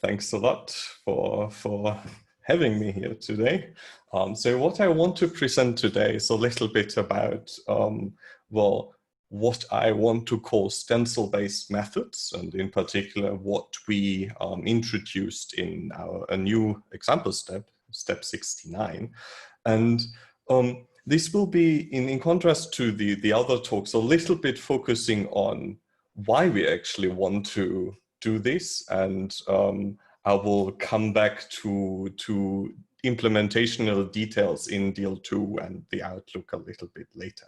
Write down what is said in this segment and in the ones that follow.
Thanks a lot for having me here today. So what I want to present today is a little bit about, well, what I want to call stencil-based methods, and in particular, what we introduced in a new example step, step 69. And this will be, in contrast to the other talks, a little bit focusing on why we actually want to do this, and I will come back to implementational details in deal.II and the outlook a little bit later.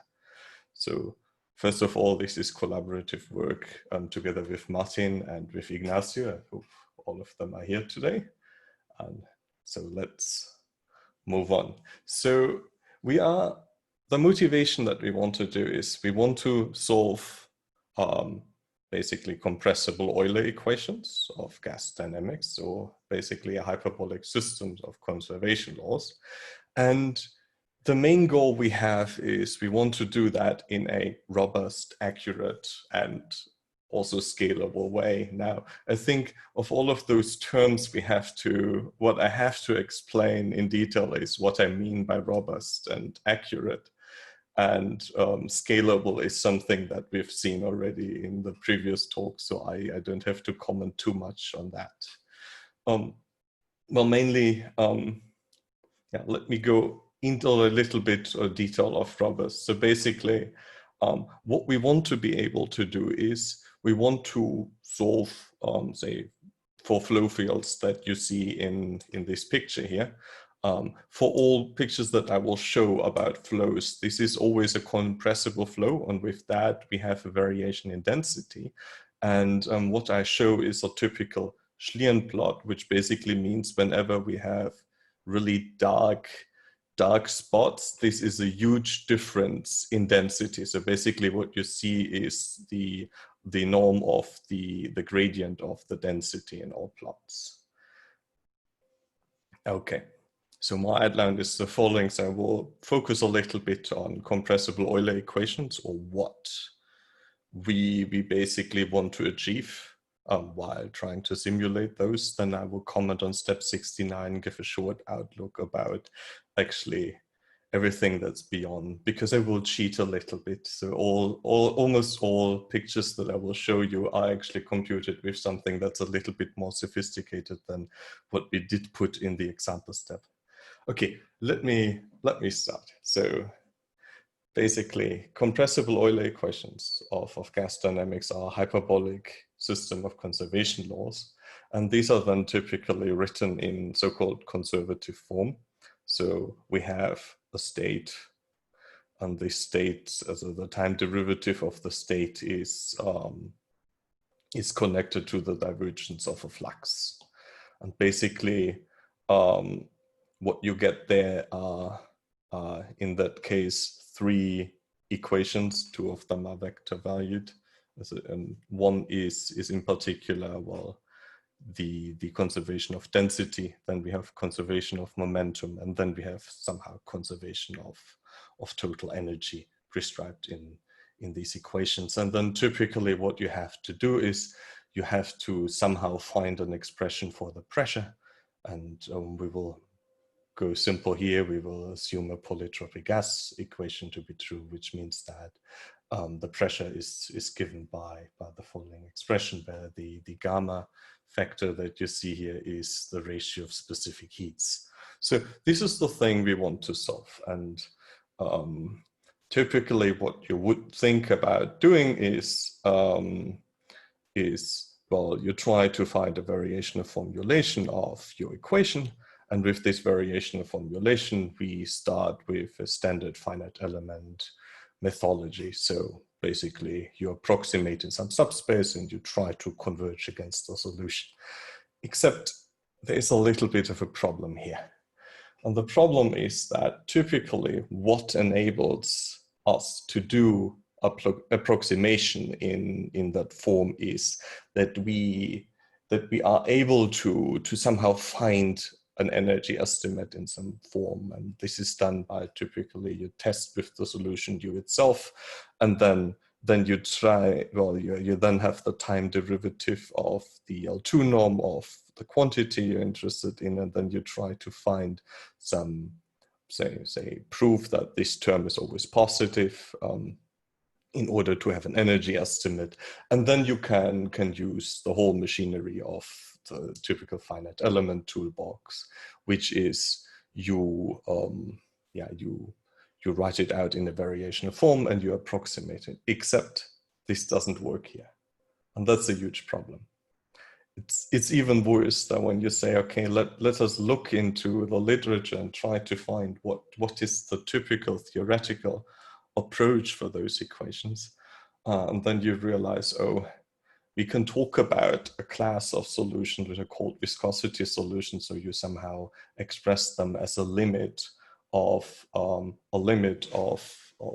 So first of all, this is collaborative work together with Martin and with Ignacio. I hope all of them are here today. So let's move on. So the motivation that we want to do is we want to solve basically compressible Euler equations of gas dynamics, or basically a hyperbolic system of conservation laws. And the main goal we have is we want to do that in a robust, accurate, and also scalable way. Now, I think of all of those terms what I have to explain in detail is what I mean by robust and accurate. And scalable is something that we've seen already in the previous talk, so I don't have to comment too much on that. Well, mainly, let me go into a little bit of detail of robust. So basically, what we want to be able to do is we want to solve, say, for flow fields that you see in this picture here. For all pictures that I will show about flows, this is always a compressible flow, and with that we have a variation in density. And what I show is a typical Schlieren plot, which basically means whenever we have really dark spots, this is a huge difference in density. So basically what you see is the norm of the gradient of the density in all plots. Okay. So my outline is the following. So I will focus a little bit on compressible Euler equations, or what we basically want to achieve while trying to simulate those. Then I will comment on step 69, give a short outlook about actually everything that's beyond, because I will cheat a little bit. So almost all pictures that I will show you are actually computed with something that's a little bit more sophisticated than what we did put in the example step. Okay, let me start. So basically, compressible Euler equations of gas dynamics are a hyperbolic system of conservation laws. And these are then typically written in so-called conservative form. So we have a state, and the state, the time derivative of the state is connected to the divergence of a flux. And basically, what you get there are, in that case, 3 equations. 2 of them are vector valued. And one is in particular, well, the conservation of density. Then we have conservation of momentum, and then we have somehow conservation of total energy prescribed in these equations. And then typically what you have to do is you have to somehow find an expression for the pressure. And we will go simple here. We will assume a polytropic gas equation to be true, which means that the pressure is given by the following expression, where the gamma factor that you see here is the ratio of specific heats. So this is the thing we want to solve. And typically what you would think about doing is well, you try to find a variation of formulation of your equation. And with this variation of formulation, we start with a standard finite element methodology. So basically you approximate in some subspace and you try to converge against the solution. Except there is a little bit of a problem here. And the problem is that typically what enables us to do approximation in that form is that we are able to somehow find an energy estimate in some form. And this is done by typically you test with the solution U itself, and then you try, well, you then have the time derivative of the L2 norm of the quantity you're interested in, and then you try to find some, say proof that this term is always positive in order to have an energy estimate. And then you can use the whole machinery of the typical finite element toolbox, which is you write it out in a variational form and you approximate it, except this doesn't work here. And that's a huge problem. It's even worse than when you say, okay, let us look into the literature and try to find what is the typical theoretical approach for those equations. And then you realize, oh, we can talk about a class of solutions which are called viscosity solutions. So you somehow express them as a limit of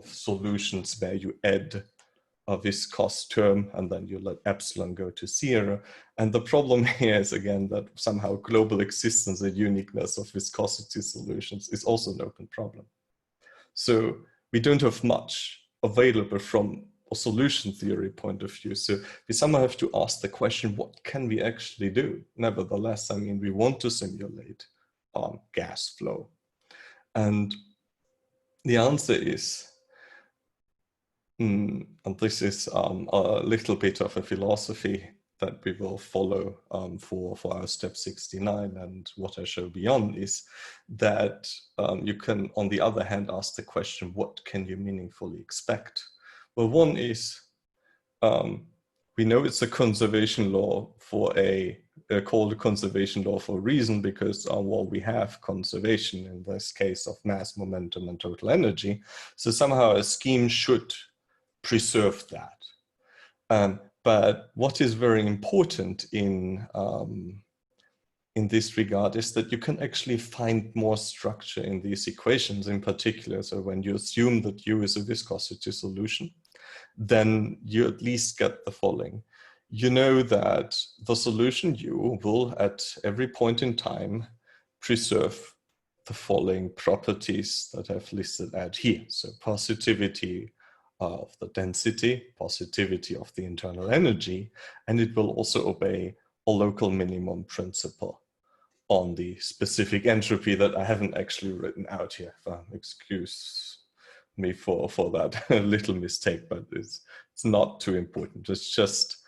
solutions where you add a viscous term and then you let epsilon go to 0. And the problem here is again that somehow global existence and uniqueness of viscosity solutions is also an open problem. So we don't have much available from a solution theory point of view. So we somehow have to ask the question, what can we actually do? Nevertheless, I mean, we want to simulate gas flow. And the answer is, and this is a little bit of a philosophy that we will follow for our step 69, and what I show beyond is that you can, on the other hand, ask the question, what can you meaningfully expect? Well, one is, we know it's a conservation law for called a conservation law for a reason, because well, we have conservation in this case of mass, momentum, and total energy. So somehow a scheme should preserve that. But what is very important in this regard is that you can actually find more structure in these equations in particular. So when you assume that U is a viscosity solution, then you at least get the following. You know that the solution U will at every point in time preserve the following properties that I've listed out here. So positivity of the density, positivity of the internal energy, and it will also obey a local minimum principle on the specific entropy that I haven't actually written out here. Excuse me for that little mistake, but it's not too important. It's just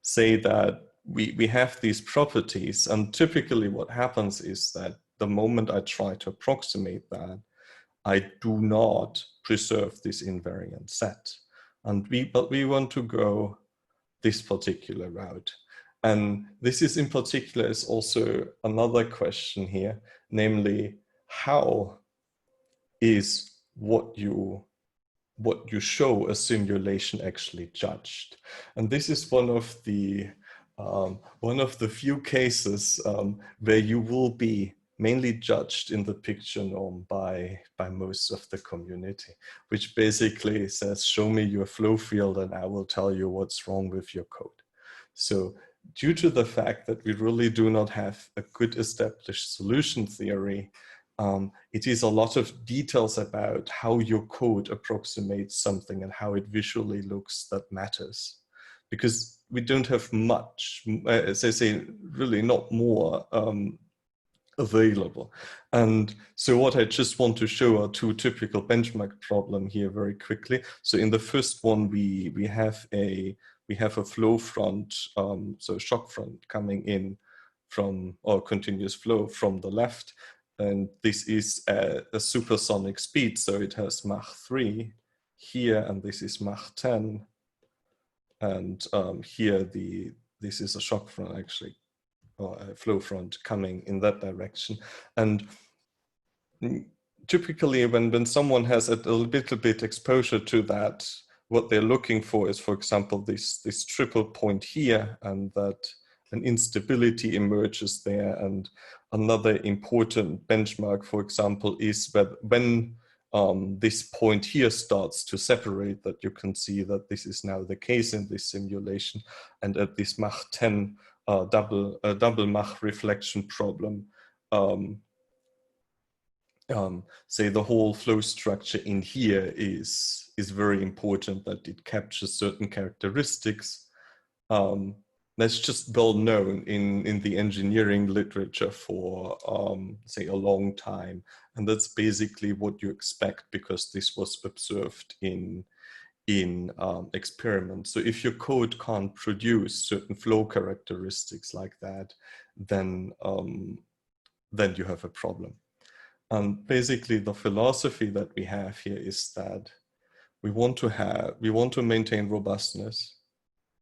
say that we have these properties, and typically what happens is that the moment I try to approximate that, I do not preserve this invariant set. But we want to go this particular route. And this is in particular is also another question here, namely, how is what you show a simulation actually judged? And this is one of the few cases where you will be mainly judged in the picture norm by most of the community, which basically says, show me your flow field and I will tell you what's wrong with your code. So due to the fact that we really do not have a good established solution theory, it is a lot of details about how your code approximates something and how it visually looks that matters. Because we don't have much, as I say, really not more available. And so what I just want to show are two typical benchmark problem here very quickly. So in the first one, we have a flow front, so shock front coming in from, or continuous flow from the left. And this is a supersonic speed. So it has Mach 3 here, and this is Mach 10. And here, this is a shock front actually, or a flow front coming in that direction. And typically when someone has a little bit exposure to that, what they're looking for is, for example, this triple point here, and that an instability emerges there. And another important benchmark, for example, is that when this point here starts to separate, that you can see that this is now the case in this simulation. And at this Mach 10 double Mach reflection problem, say the whole flow structure in here is very important, that it captures certain characteristics. that's just well known in the engineering literature for, say, a long time. And that's basically what you expect because this was observed in experiments. So if your code can't produce certain flow characteristics like that, then you have a problem. And basically the philosophy that we have here is that we want to maintain robustness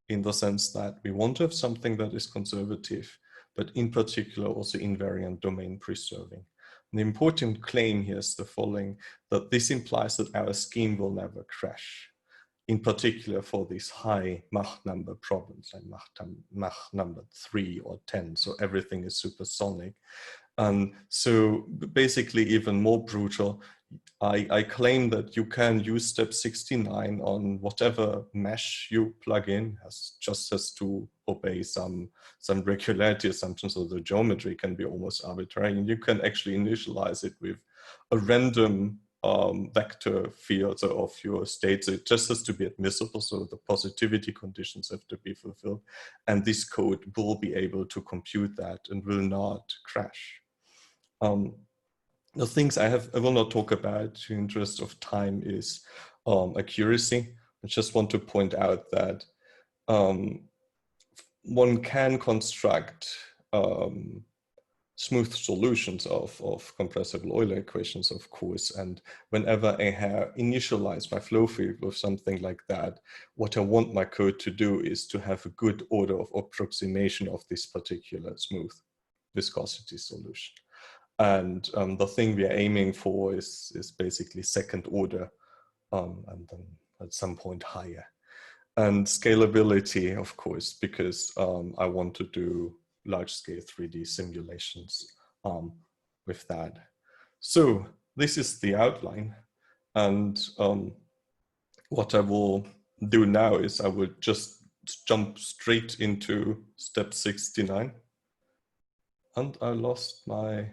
in the sense that we want to have something that is conservative, but in particular also invariant domain preserving. And the important claim here is the following, that this implies that our scheme will never crash, in particular for these high Mach number problems, like Mach number 3 or 10, so everything is supersonic. So basically even more brutal, I claim that you can use step 69 on whatever mesh you plug in, just has to obey some regularity assumptions, so the geometry can be almost arbitrary, and you can actually initialize it with a random vector field of your state. So it just has to be admissible, so the positivity conditions have to be fulfilled, and this code will be able to compute that and will not crash. The things I will not talk about in interest of time is accuracy. I just want to point out that one can construct smooth solutions of compressible Euler equations, of course. And whenever I have initialized my flow field with something like that, what I want my code to do is to have a good order of approximation of this particular smooth viscosity solution. And the thing we are aiming for is basically second order, and then at some point higher. And scalability, of course, because I want to do large-scale 3D simulations with that. So this is the outline. And what I will do now is I will just jump straight into step 69. And I lost my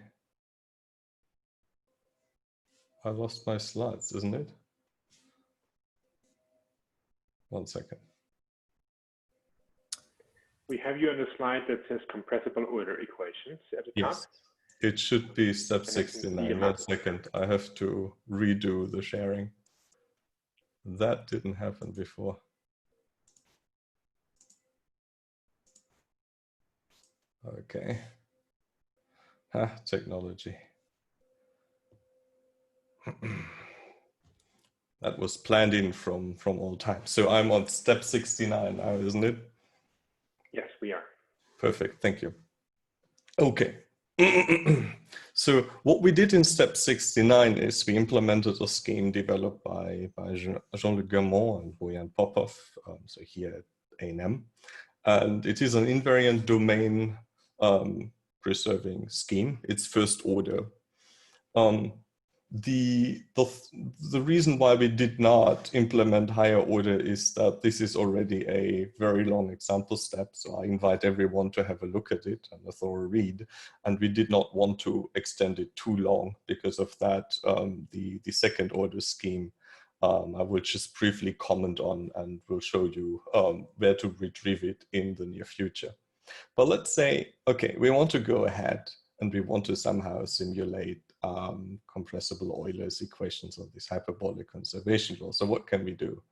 slides, isn't it? One second. We have you on a slide that says compressible Euler equations at the top. Yes, it should be step 69. 1 second, I have to redo the sharing. That didn't happen before. Okay. Technology. That was planned in from all time. So I'm on step 69 now, isn't it? Yes, we are. Perfect, thank you. Okay. So what we did in step 69 is we implemented a scheme developed by Jean-Luc Guermont and Bojan Popov, so here at A&M. And it is an invariant domain preserving scheme. It's first order. The reason why we did not implement higher order is that this is already a very long example step. So I invite everyone to have a look at it and a thorough read. And we did not want to extend it too long because of that. The second order scheme, I will just briefly comment on and will show you where to retrieve it in the near future. But let's say, okay, we want to go ahead and we want to somehow simulate compressible Euler's equations of this hyperbolic conservation law. So what can we do?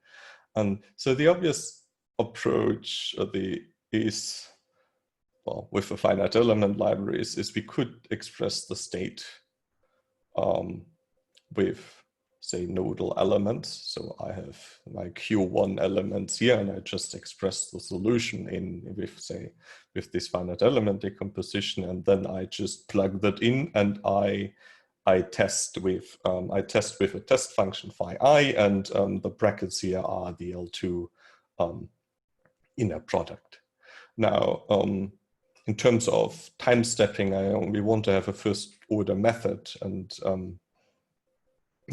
So the obvious approach is, well, with a finite element library is we could express the state with, say, nodal elements. So I have my Q1 elements here, and I just express the solution with this finite element decomposition, and then I just plug that in, and I test with a test function phi I, and the brackets here are the L2 inner product. Now, in terms of time stepping, we want to have a first order method, and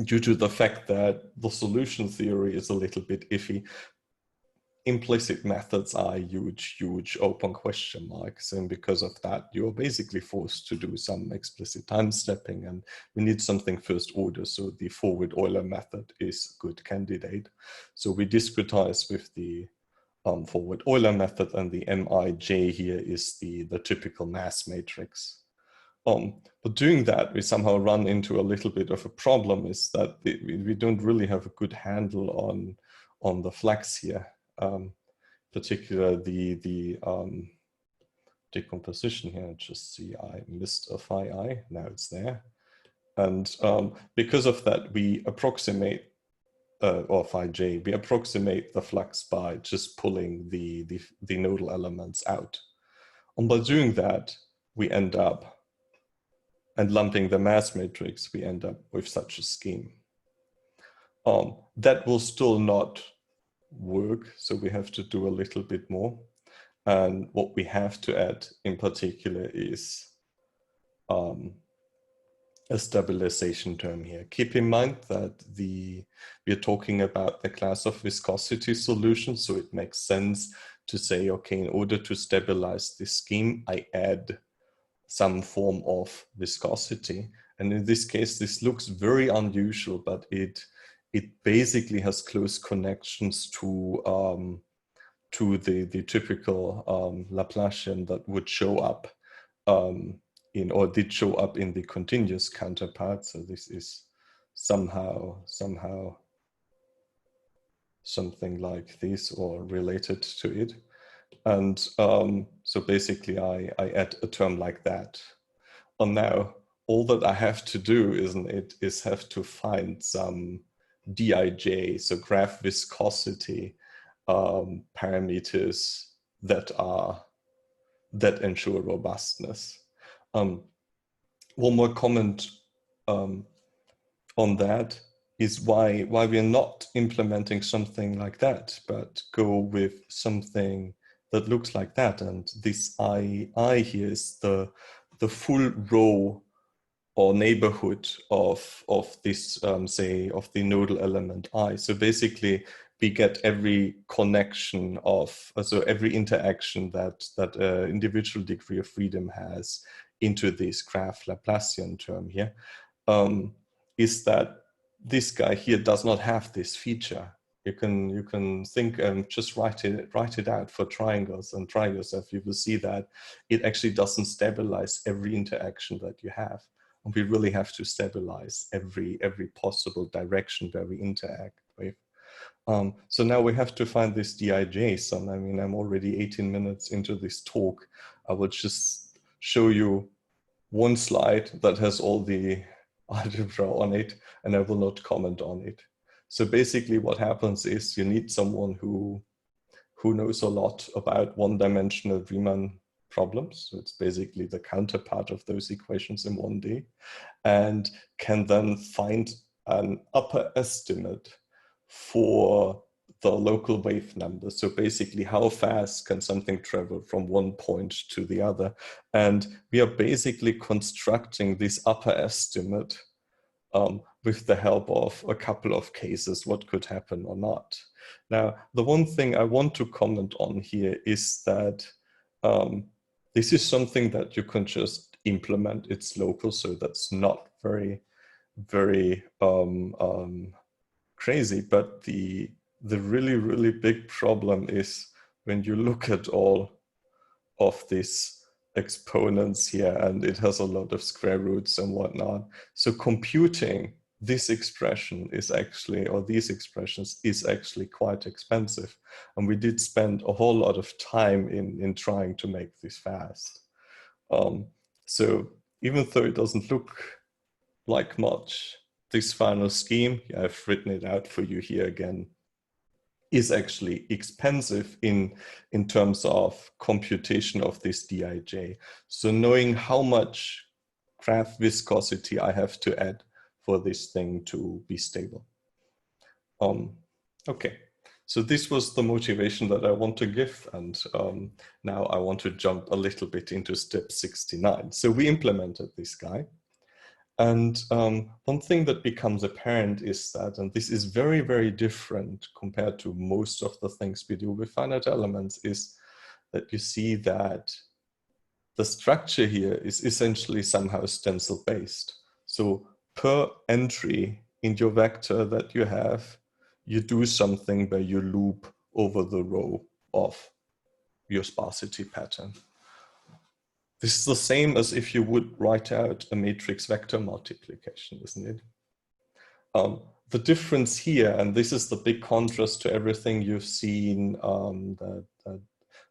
due to the fact that the solution theory is a little bit iffy, implicit methods are huge open question marks. And because of that, you're basically forced to do some explicit time stepping, and we need something first order. So the forward Euler method is a good candidate. So we discretize with the forward Euler method, and the Mij here is the typical mass matrix. But doing that, we somehow run into a little bit of a problem, is that we don't really have a good handle on the flux here, particularly the decomposition here. Just see, I missed a phi I, now it's there. And because of that, we approximate, or phi j, we approximate the flux by just pulling the nodal elements out. And by doing that, we end up, and lumping the mass matrix, we end up with such a scheme. That will still not work, so we have to do a little bit more. And what we have to add in particular is a stabilization term here. Keep in mind that we're talking about the class of viscosity solutions, so it makes sense to say, okay, in order to stabilize this scheme, I add some form of viscosity. And in this case, this looks very unusual, but it basically has close connections to the typical Laplacian that would show up or did show up in the continuous counterpart. So this is somehow something like this or related to it. And so basically I add a term like that. And now all that I have to do, isn't it, is have to find some Dij, so graph viscosity parameters that ensure robustness. One more comment on that is why we're not implementing something like that, but go with something that looks like that. And this I here is the full row or neighborhood of this, say, of the nodal element I. So basically, we get every connection of, so every interaction that individual degree of freedom has into this graph Laplacian term here, is that this guy here does not have this feature. You can think and just write it out for triangles and try yourself. You will see that it actually doesn't stabilize every interaction that you have. And we really have to stabilize every possible direction where we interact with. So now we have to find this Dij. And I mean, I'm already 18 minutes into this talk. I will just show you one slide that has all the algebra on it, and I will not comment on it. So basically what happens is you need someone who knows a lot about one-dimensional Riemann problems. So it's basically the counterpart of those equations in 1D, and can then find an upper estimate for the local wave number. So basically, how fast can something travel from one point to the other? And we are basically constructing this upper estimate with the help of a couple of cases, what could happen or not. Now, the one thing I want to comment on here is that this is something that you can just implement. It's local, so that's not very, very crazy. But the really, really big problem is when you look at all of these exponents here, and it has a lot of square roots and whatnot. So computing this expression is actually, or these expressions is actually quite expensive. And we did spend a whole lot of time in trying to make this fast. So even though it doesn't look like much, this final scheme, I've written it out for you here again, is actually expensive in terms of computation of this Dij. So knowing how much graph viscosity I have to add for this thing to be stable. Okay, so this was the motivation that I want to give, and now I want to jump a little bit into step 69. So we implemented this guy. And one thing that becomes apparent is that, and this is very, very different compared to most of the things we do with finite elements, is that you see that the structure here is essentially somehow stencil-based. So per entry in your vector that you have, you do something where you loop over the row of your sparsity pattern. This is the same as if you would write out a matrix vector multiplication, isn't it? The difference here, and this is the big contrast to everything you've seen that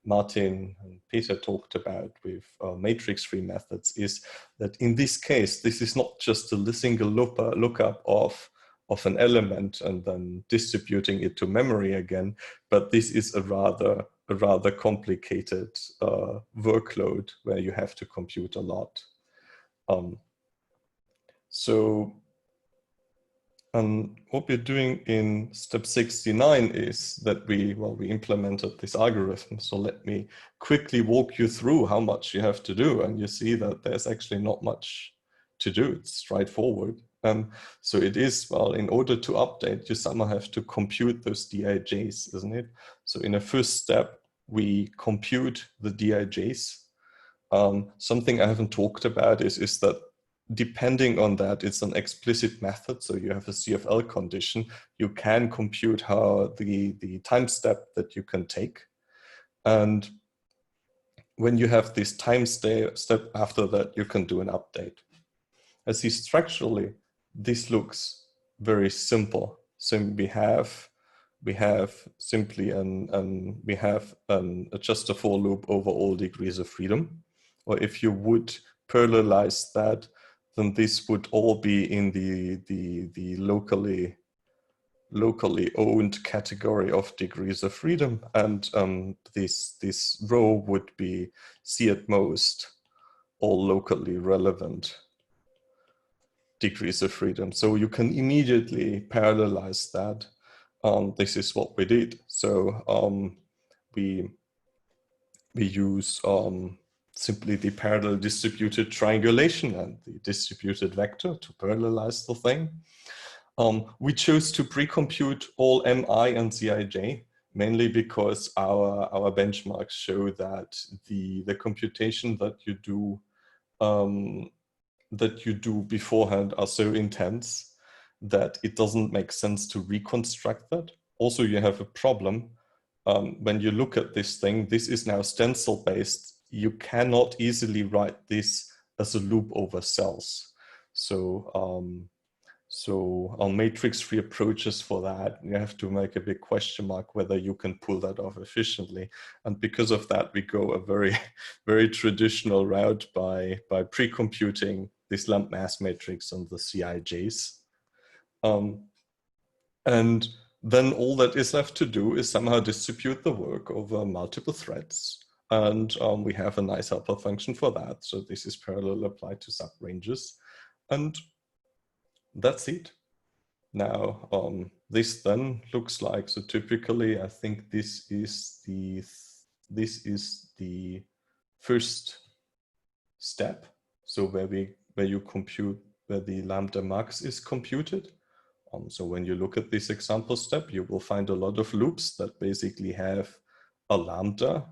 Martin and Peter talked about with matrix-free methods, is that in this case, this is not just a single lookup of an element and then distributing it to memory again, but this is a rather complicated workload where you have to compute a lot. What we're doing in step 69 is that we implemented this algorithm. So let me quickly walk you through how much you have to do. And you see that there's actually not much to do. It's straightforward. So it is, in order to update, you somehow have to compute those DIJs, isn't it? So in a first step, we compute the DIJs. Something I haven't talked about is that depending on that, it's an explicit method. So you have a CFL condition. You can compute how the time step that you can take. And when you have this time step after that, you can do an update. As see structurally, this looks very simple. So we have simply an adjuster for loop over all degrees of freedom. Or if you would parallelize that, then this would all be in the locally owned category of degrees of freedom, and this row would be C at most all locally relevant degrees of freedom. So you can immediately parallelize that. This is what we did. So we use simply the parallel distributed triangulation and the distributed vector to parallelize the thing. We chose to pre-compute all MI and CIJ, mainly because our benchmarks show that the computation that you do beforehand are so intense that it doesn't make sense to reconstruct that. Also, you have a problem. When you look at this thing, this is now stencil-based. You cannot easily write this as a loop over cells. So on matrix-free approaches for that, you have to make a big question mark whether you can pull that off efficiently. And because of that, we go a very, very traditional route by pre-computing this lump mass matrix and the CIJs. And then all that is left to do is somehow distribute the work over multiple threads. And we have a nice helper function for that. So this is parallel applied to subranges. And that's it. Now, this then looks like, so typically, I think this is the first step. So where you compute, where the lambda max is computed. So when you look at this example step, you will find a lot of loops that basically have a lambda.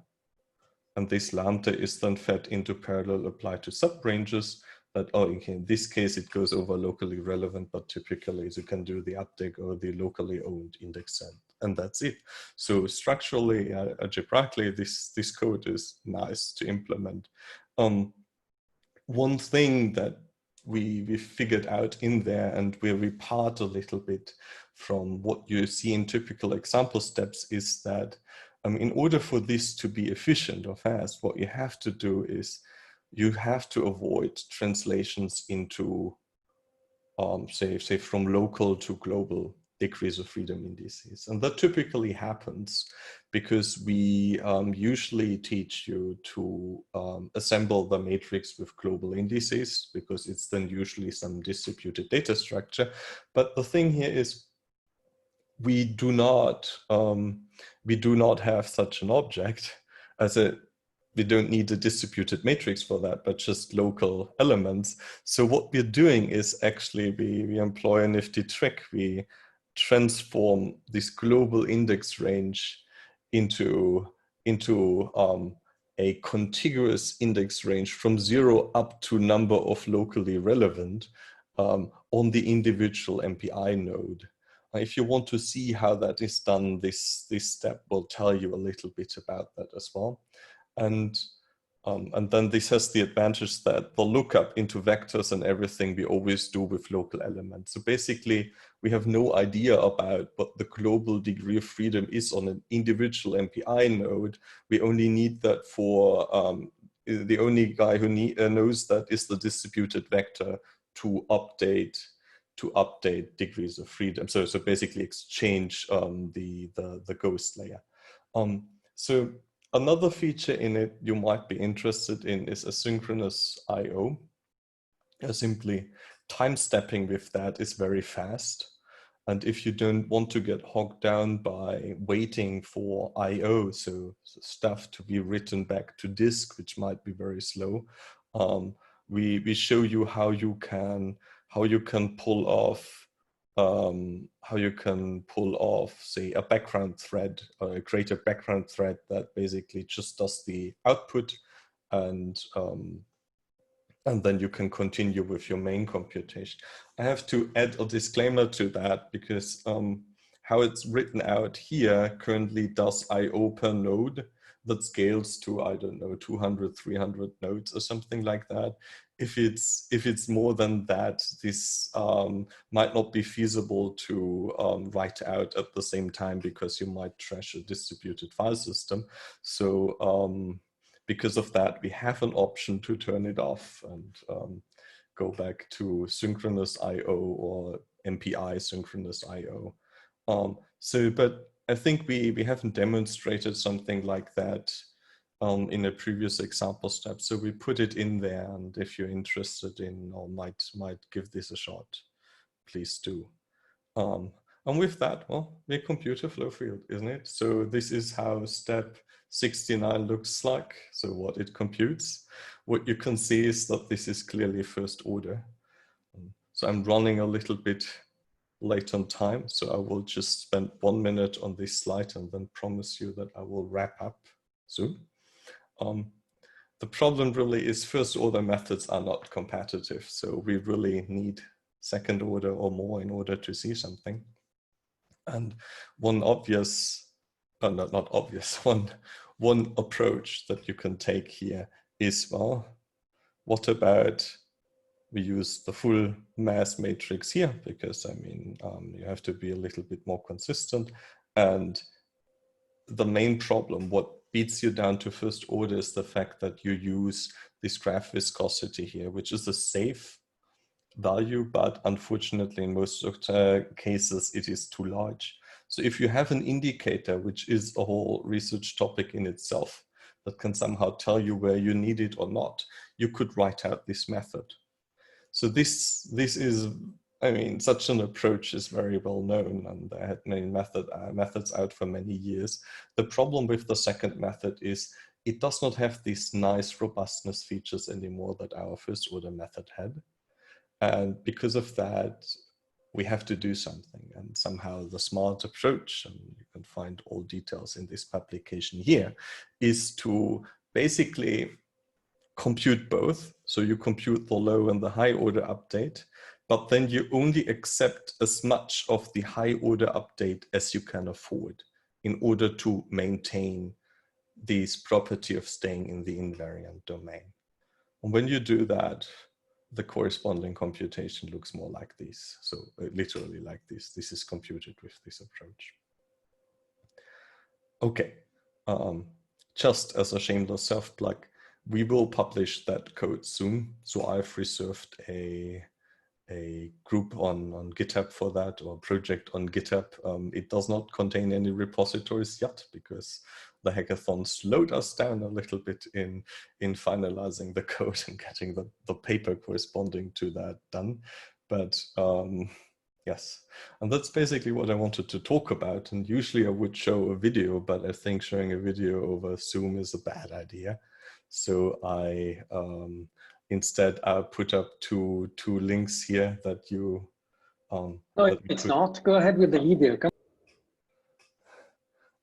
And this lambda is then fed into parallel applied to subranges that, in this case, it goes over locally relevant, but typically you can do the update or the locally owned index set, and that's it. So structurally, algebraically, this code is nice to implement. One thing that we figured out in there, and where we part a little bit from what you see in typical example steps, is that in order for this to be efficient or fast, what you have to do is you have to avoid translations into, say from local to global degrees of freedom indices. And that typically happens because we usually teach you to assemble the matrix with global indices, because it's then usually some distributed data structure. But the thing here is we do not have such an object we don't need a distributed matrix for that, but just local elements. So what we're doing is actually we employ a nifty trick. We transform this global index range into a contiguous index range from 0 up to number of locally relevant on the individual MPI node. If you want to see how that is done, this step will tell you a little bit about that as well. And then this has the advantage that the lookup into vectors and everything we always do with local elements. So basically, we have no idea about what the global degree of freedom is on an individual MPI node. We only need that for, the only guy who knows that is the distributed vector to update degrees of freedom. So basically exchange the ghost layer. So another feature in it you might be interested in is asynchronous I/O. Simply time stepping with that is very fast. And if you don't want to get hogged down by waiting for I/O, so stuff to be written back to disk, which might be very slow, we show you how you can pull off, say, a background thread, create a background thread that basically just does the output, and then you can continue with your main computation. I have to add a disclaimer to that because how it's written out here currently does I/O per node that scales to, I don't know, 200, 300 nodes or something like that. If it's more than that, this might not be feasible to write out at the same time because you might trash a distributed file system. So because of that, we have an option to turn it off and go back to synchronous I/O or MPI synchronous I/O. But I think we haven't demonstrated something like that in a previous example step. So we put it in there, and if you're interested in or might give this a shot, please do. And with that, well, we're computer flow field, isn't it? So this is how step 69 looks like. So what it computes. What you can see is that this is clearly first order. So I'm running a little bit late on time. So I will just spend 1 minute on this slide and then promise you that I will wrap up soon. The problem really is first order methods are not competitive. So we really need second order or more in order to see something. And one obvious, not obvious, one approach that you can take here is, well, what about we use the full mass matrix here? Because I mean, you have to be a little bit more consistent. And the main problem, what beats you down to first order, is the fact that you use this graph viscosity here, which is a safe value, but unfortunately in most cases it is too large. So if you have an indicator, which is a whole research topic in itself, that can somehow tell you where you need it or not, you could write out this method. So this is, I mean, such an approach is very well known, and I had many methods out for many years. The problem with the second method is it does not have these nice robustness features anymore that our first order method had. And because of that, we have to do something. And somehow the smart approach, and you can find all details in this publication here, is to basically compute both. So you compute the low and the high order update, but then you only accept as much of the high order update as you can afford in order to maintain this property of staying in the invariant domain. And when you do that, the corresponding computation looks more like this. So literally like this. This is computed with this approach. Okay, just as a shameless self-plug, we will publish that code soon. So I've reserved a group on GitHub for that, or a project on GitHub. It does not contain any repositories yet because the hackathon slowed us down a little bit in finalizing the code and getting the paper corresponding to that done. But yes, and that's basically what I wanted to talk about. And usually I would show a video, but I think showing a video over Zoom is a bad idea. So I instead I'll put up two links here that you no, it's not. Go ahead with the video. Come.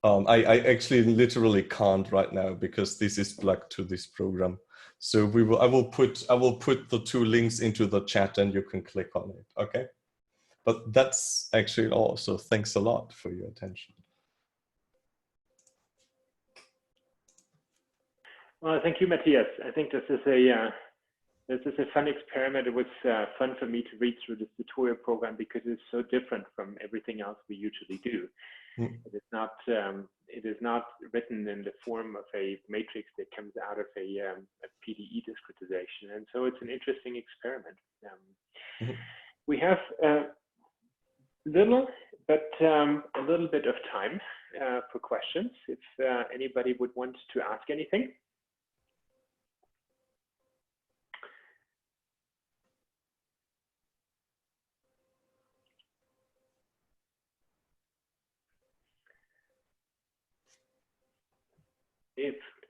I actually literally can't right now because this is plugged to this program. So I will put the two links into the chat and you can click on it. Okay. But that's actually all. So thanks a lot for your attention. Well, thank you, Matthias. I think this is a fun experiment. It was fun for me to read through this tutorial program because it's so different from everything else we usually do. It is not written in the form of a matrix that comes out of a PDE discretization, and so it's an interesting experiment. We have little a little bit of time for questions. If anybody would want to ask anything.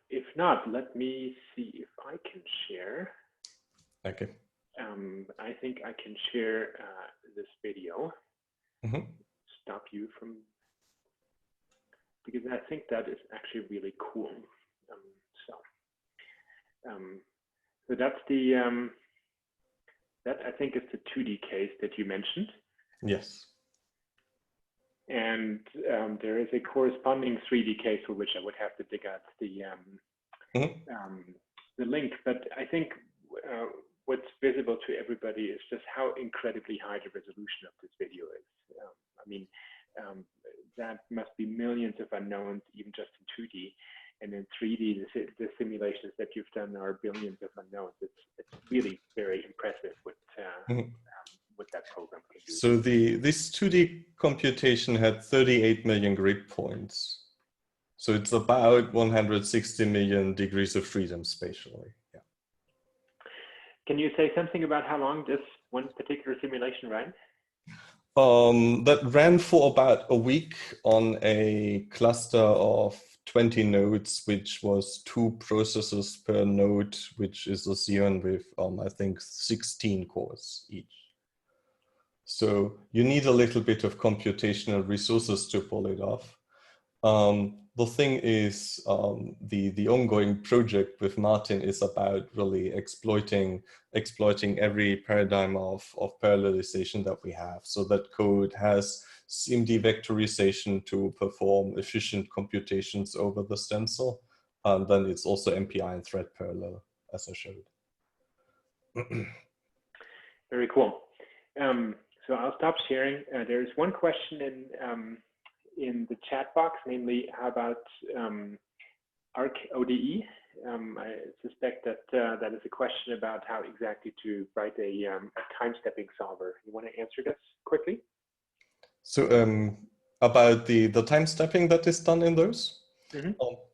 If not, let me see if I can share. Okay. I think I can share this video. Stop you from, because I think that is actually really cool. So that's the that I think is the 2D case that you mentioned. Yes. And there is a corresponding 3D case for which I would have to dig out the link. But I think what's visible to everybody is just how incredibly high the resolution of this video is. I mean, that must be millions of unknowns, even just in 2D. And in 3D, the simulations that you've done are billions of unknowns. It's really very impressive what that program can do. So this 2D computation had 38 million grid points. So it's about 160 million degrees of freedom spatially. Yeah. Can you say something about how long this one particular simulation ran? That ran for about a week on a cluster of 20 nodes, which was 2 processors per node, which is a Xeon with, I think, 16 cores each. So you need a little bit of computational resources to pull it off. The thing is, the ongoing project with Martin is about really exploiting every paradigm of parallelization that we have. So that code has CMD vectorization to perform efficient computations over the stencil. And then it's also MPI and thread parallel, as I showed. Very cool. So I'll stop sharing. There's one question in the chat box, namely how about ArcODE? I suspect that that is a question about how exactly to write a time-stepping solver. You want to answer this quickly? So about the time stepping that is done in those?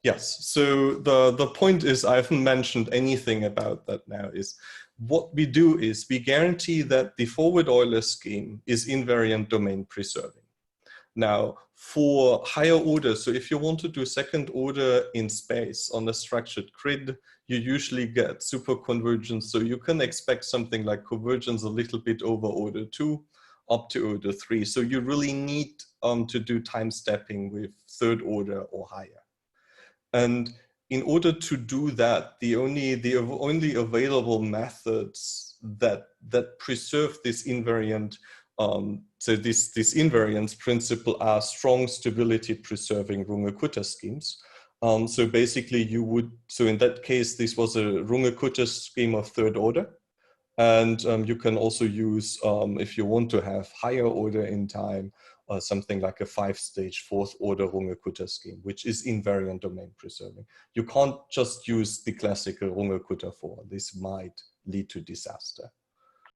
Yes. So the point is, I haven't mentioned anything about that now, is what we do is we guarantee that the forward Euler scheme is invariant domain preserving. Now, for higher order, so if you want to do second order in space on a structured grid, you usually get super convergence. So you can expect something like convergence a little bit over order 2 up to order 3. So you really need to do time stepping with third order or higher. And in order to do that, the only available methods that preserve this invariant, so this invariance principle are strong stability preserving Runge-Kutta schemes. So basically so in that case, this was a Runge-Kutta scheme of third order. And you can also use, if you want to have higher order in time, something like a 5-stage fourth order Runge-Kutta scheme, which is invariant domain preserving. You can't just use the classical Runge-Kutta for this might lead to disaster.